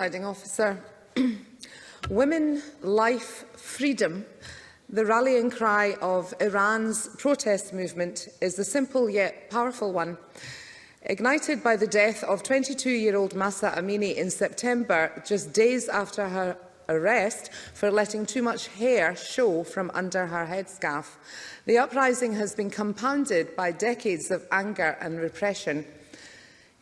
Presiding Officer. Women, life, freedom. The rallying cry of Iran's protest movement is a simple yet powerful one. Ignited by the death of 22-year-old Mahsa Amini in September, just days after her arrest for letting too much hair show from under her headscarf. The uprising has been compounded by decades of anger and repression.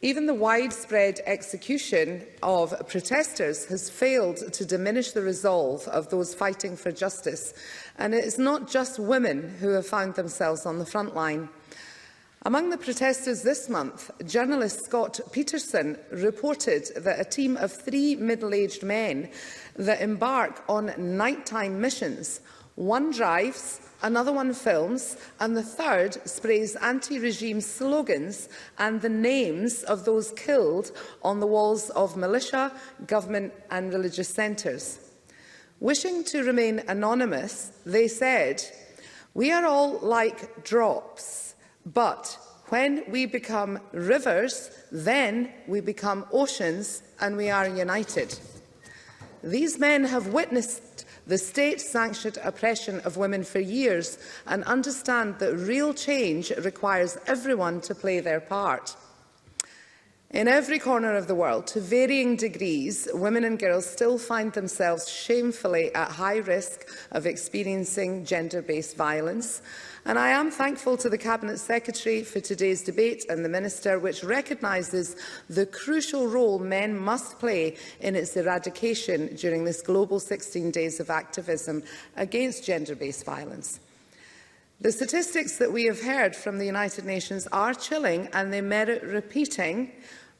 Even the widespread execution of protesters has failed to diminish the resolve of those fighting for justice. And it is not just women who have found themselves on the front line. Among the protesters this month, journalist Scott Peterson reported that a team of 3 middle-aged men that embark on nighttime missions, one drives, another one films, and the third sprays anti-regime slogans and the names of those killed on the walls of militia, government and religious centres. Wishing to remain anonymous, they said, "We are all like drops, but when we become rivers, then we become oceans and we are united." These men have witnessed the state-sanctioned oppression of women for years and understand that real change requires everyone to play their part. In every corner of the world, to varying degrees, women and girls still find themselves shamefully at high risk of experiencing gender-based violence. And I am thankful to the Cabinet Secretary for today's debate and the Minister, which recognises the crucial role men must play in its eradication during this global 16 days of activism against gender-based violence. The statistics that we have heard from the United Nations are chilling and they merit repeating.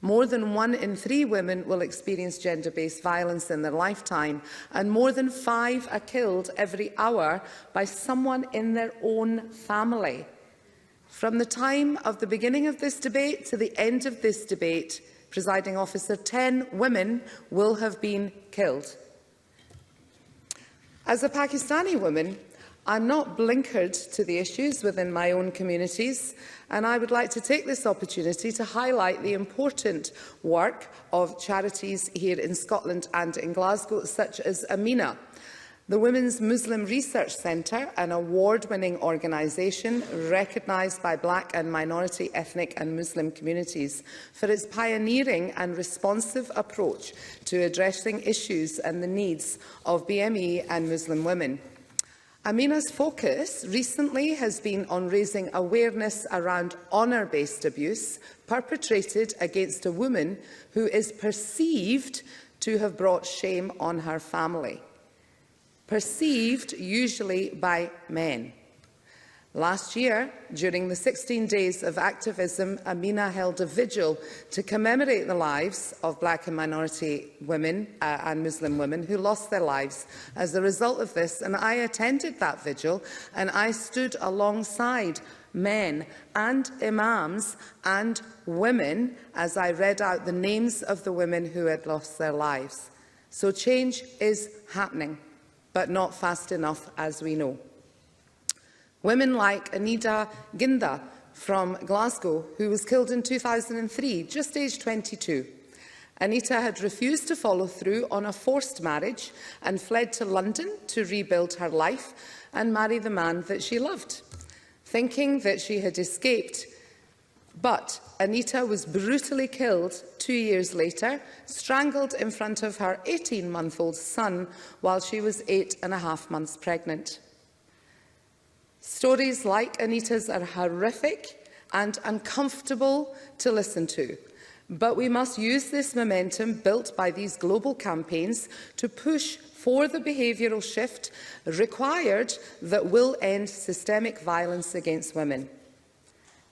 More than 1 in 3 women will experience gender-based violence in their lifetime, and more than 5 are killed every hour by someone in their own family. From the time of the beginning of this debate to the end of this debate, Presiding Officer, 10 women will have been killed. As a Pakistani woman, I'm not blinkered to the issues within my own communities, and I would like to take this opportunity to highlight the important work of charities here in Scotland and in Glasgow, such as Amina, the Women's Muslim Research Centre, an award-winning organisation recognised by Black and minority ethnic and Muslim communities for its pioneering and responsive approach to addressing issues and the needs of BME and Muslim women. Amina's focus recently has been on raising awareness around honour-based abuse perpetrated against a woman who is perceived to have brought shame on her family. Perceived usually by men. Last year, during the 16 days of activism, Amina held a vigil to commemorate the lives of Black and minority women and Muslim women who lost their lives as a result of this. And I attended that vigil and I stood alongside men and imams and women as I read out the names of the women who had lost their lives. So change is happening, but not fast enough, as we know. Women like Anita Ginda from Glasgow, who was killed in 2003, just aged 22. Anita had refused to follow through on a forced marriage and fled to London to rebuild her life and marry the man that she loved, thinking that she had escaped. But Anita was brutally killed 2 years later, strangled in front of her 18-month-old son while she was 8.5 months pregnant. Stories like Anita's are horrific and uncomfortable to listen to, but we must use this momentum built by these global campaigns to push for the behavioural shift required that will end systemic violence against women.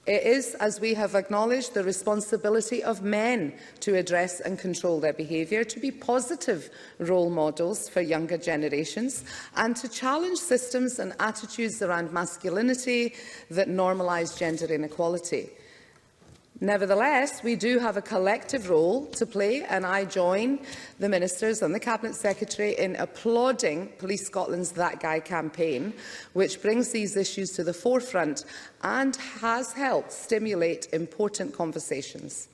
It is, as we have acknowledged, the responsibility of men to address and control their behaviour, to be positive role models for younger generations, and to challenge systems and attitudes around masculinity that normalise gender inequality. Nevertheless, we do have a collective role to play, and I join the Ministers and the Cabinet Secretary in applauding Police Scotland's That Guy campaign, which brings these issues to the forefront and has helped stimulate important conversations.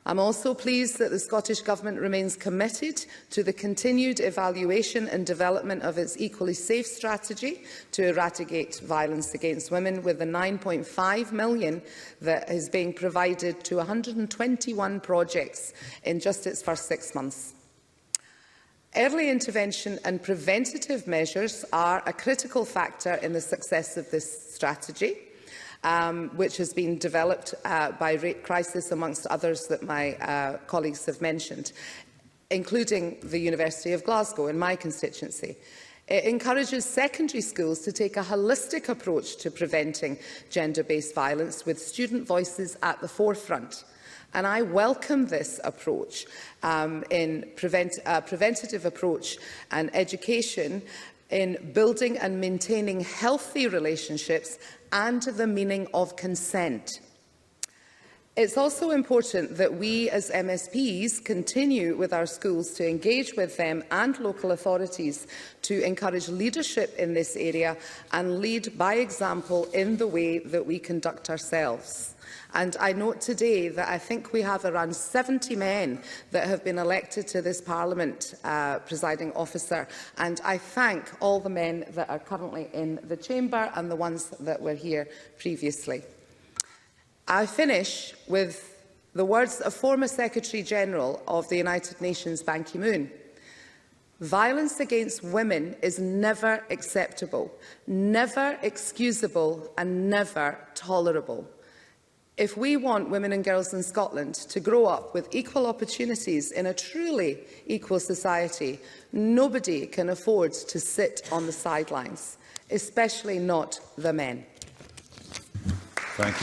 I'm also pleased that the Scottish Government remains committed to the continued evaluation and development of its Equally Safe strategy to eradicate violence against women, with the £9.5 million that is being provided to 121 projects in just its first 6 months. Early intervention and preventative measures are a critical factor in the success of this strategy, which has been developed by Rape Crisis, amongst others that my colleagues have mentioned, including the University of Glasgow in my constituency. It encourages secondary schools to take a holistic approach to preventing gender-based violence, with student voices at the forefront. And I welcome this approach in preventative approach and education in building and maintaining healthy relationships and the meaning of consent. It's also important that we as MSPs continue with our schools to engage with them and local authorities to encourage leadership in this area and lead by example in the way that we conduct ourselves. And I note today that I think we have around 70 men that have been elected to this Parliament, presiding officer, and I thank all the men that are currently in the chamber and the ones that were here previously. I finish with the words of former Secretary-General of the United Nations, Ban Ki-moon. Violence against women is never acceptable, never excusable and never tolerable. If we want women and girls in Scotland to grow up with equal opportunities in a truly equal society, nobody can afford to sit on the sidelines, especially not the men. Thank you.